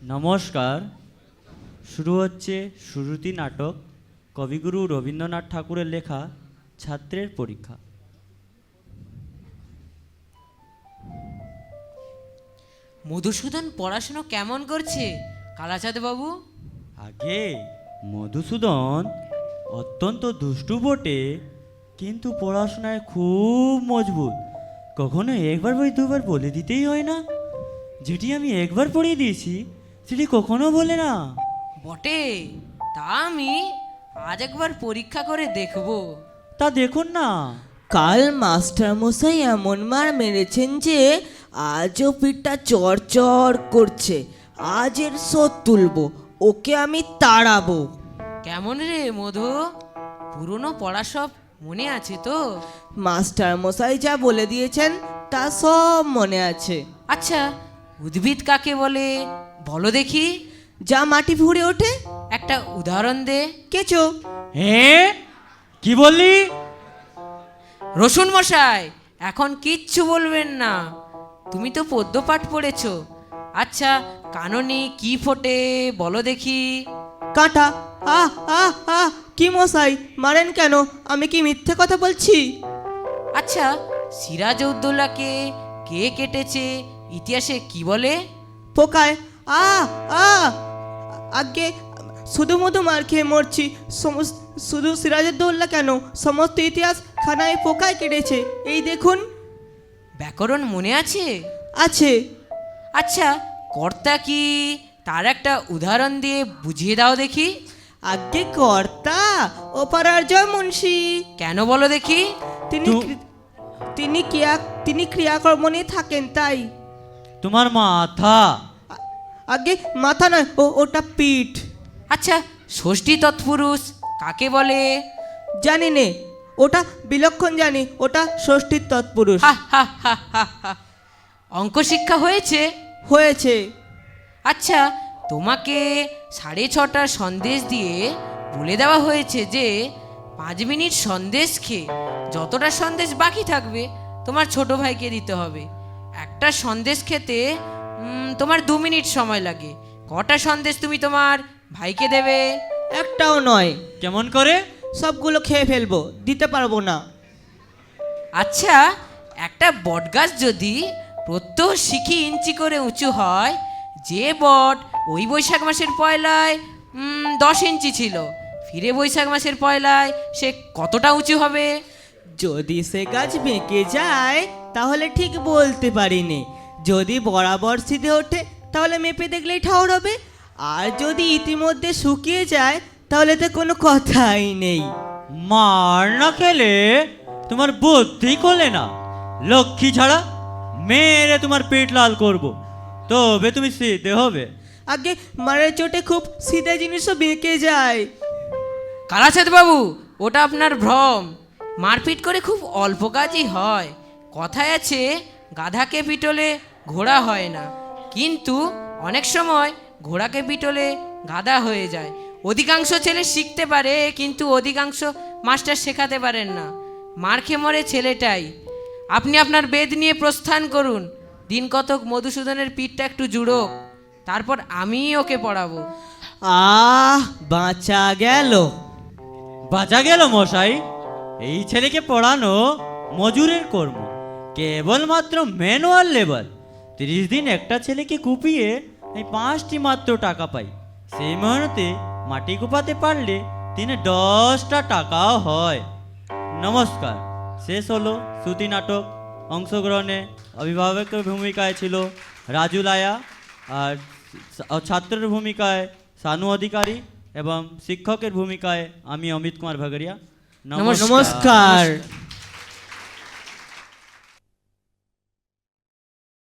নমস্কার। শুরু হচ্ছে শ্রুতি নাটক, কবিগুরু রবীন্দ্রনাথ ঠাকুরের লেখা ছাত্রের পরীক্ষা। মধুসূদন পড়াশুনো কেমন করছে কালাচাঁদ বাবু? আগে মধুসূদন অত্যন্ত দুষ্টু বটে, কিন্তু পড়াশোনায় খুব মজবুত। কখনো একবার বই দুবার বলে দিতেই হয় না। যেটি আমি একবার পড়িয়ে দিয়েছি সেটি কখনো বলে না। বটে, তা আমি আজ একবার পরীক্ষা করে দেখব। তা দেখুন না। কাল মাস্টারমশাই এমন মার মেরেছেন যে আজও পিঠটা চড়চড় করছে। আজ এর শোধ তুলবো, ওকে আমি তাড়াবো। কেমন রে মধু, পুরনো পড়া সব মনে আছে তো? মাস্টারমশাই যা বলে দিয়েছেন তা সব মনে আছে। আচ্ছা, উদ্ভিদ কাকে বলে বলো দেখি? যা মাটি ফুঁড়ে ওঠে। একটা উদাহরণ দে। কেঁচো। হ্যাঁ, কি বললি? রসুন মশাই, এখন কিচ্ছু বলবেন না, তুমি তো পদ্য পাঠ পড়েছ। আচ্ছা, কাননে কি ফোটে বলো দেখি? কাঁটা। আহ আহ আহ, কি মশাই মারেন কেন? আমি কি মিথ্যে কথা বলছি? আচ্ছা, সিরাজউদ্দৌলাকে কে কেটেছে ইতিহাসে কি বলে? পোকায়। আহ আহ, আগে শুধু মধু মার খেয়ে মরছি। শুধু সিরাজউদ্দৌলা কেন, সমস্ত ইতিহাস খানায় পোকায় কেটেছে। এই দেখুন। ব্যাকরণ মনে আছে? আছে। আচ্ছা, কর্তা কি, তার একটা উদাহরণ দিয়ে বুঝিয়ে দাও দেখি। আগে কর্তা ও পাড়ার জয় মুন্সি। কেন বলো দেখি? তিনি তিনি ক্রিয়াকর্ম নিয়ে থাকেন তাই। তোমার মাথা। আগে মাথা নয়, ওটা পিঠ। আচ্ছা, ষষ্ঠী তৎপুরুষ কাকে বলে? জানি নে, ওটা বিলক্ষণ জানি, ওটা ষষ্ঠীর তৎপুরুষ। হা হা হা হা হা। অঙ্ক শিক্ষা হয়েছে? হয়েছে। আচ্ছা, তোমাকে 6:30টার সন্দেশ দিয়ে বলে দেওয়া হয়েছে যে 5 মিনিট সন্দেশ খেয়ে যতটা সন্দেশ বাকি থাকবে তোমার ছোট ভাইকে দিতে হবে। একটা সন্দেশ খেতে তোমার 2 মিনিট সময় লাগে। কটা সন্দেশ তুমি তোমার ভাইকে দেবে? একটাও নয়। কেমন করে? সবগুলো খেয়ে ফেলবো, দিতে পারবো না। আচ্ছা, একটা বটগাছ যদি প্রত্যহ শিখি ইঞ্চি করে উঁচু হয়, যে বট ওই বৈশাখ মাসের পয়লায় 10 ইঞ্চি ছিল, ফিরে বৈশাখ মাসের পয়লায় সে কতটা উঁচু হবে? যদি সে গাছ বেঁকে যায় তাহলে ঠিক বলতে পারিনি। যদি বরাবর সিধে ওঠে তাহলে মেপে দেখলেই ঠাউর হবে। আর যদি ইতিমধ্যে শুকিয়ে যায় তাহলে তো কোনো কথাই নেই। মার না খেলে তোমার বুদ্ধি খোলে না। লক্ষ্মী ছাড়া মেরে তোমার পেট লাল করব, তবে তুমি সিধে হবে। আগে মারের চোটে খুব সিধে জিনিসও বেঁকে যায়। কালাচাঁদ বাবু, ওটা আপনার ভ্রম। মারপিট করে খুব অল্প কাজই হয়। কথায় আছে, গাধাকে পিটলে ঘোড়া হয় না, কিন্তু অনেক সময় ঘোড়াকে পিটলে গাধা হয়ে যায়। অধিকাংশ ছেলে শিখতে পারে, কিন্তু অধিকাংশ মাস্টার শেখাতে পারেন না। মার খেয়ে মরে ছেলেটাই। আপনি আপনার বেদ নিয়ে প্রস্থান করুন। দিন কতক মধুসূদনের পিঠটা একটু জুড়োক, তারপর আমিই ওকে পড়াবো। বাঁচা গেল। বাঁচা গেল মশাই। এই ছেলেকে পড়ানো মজুরের কর্ম, কেবলমাত্র ম্যানুয়াল লেবার। 30 দিন একটা ছেলেকে কুপিয়ে এই 5টি মাত্র টাকা পাই। সেই মেহনতে মাটি কুপাতে পারলে দিনে 10টা টাকাও হয়। নমস্কার। শেষ হলো শ্রুতি নাটক। অংশগ্রহণে অভিভাবকের ভূমিকায় ছিল রাজু লায়া, আর ছাত্রের ভূমিকায় শানু অধিকারী, এবং শিক্ষকের ভূমিকায় আমি অমিত কুমার ভাগরিয়া। নমস্কার।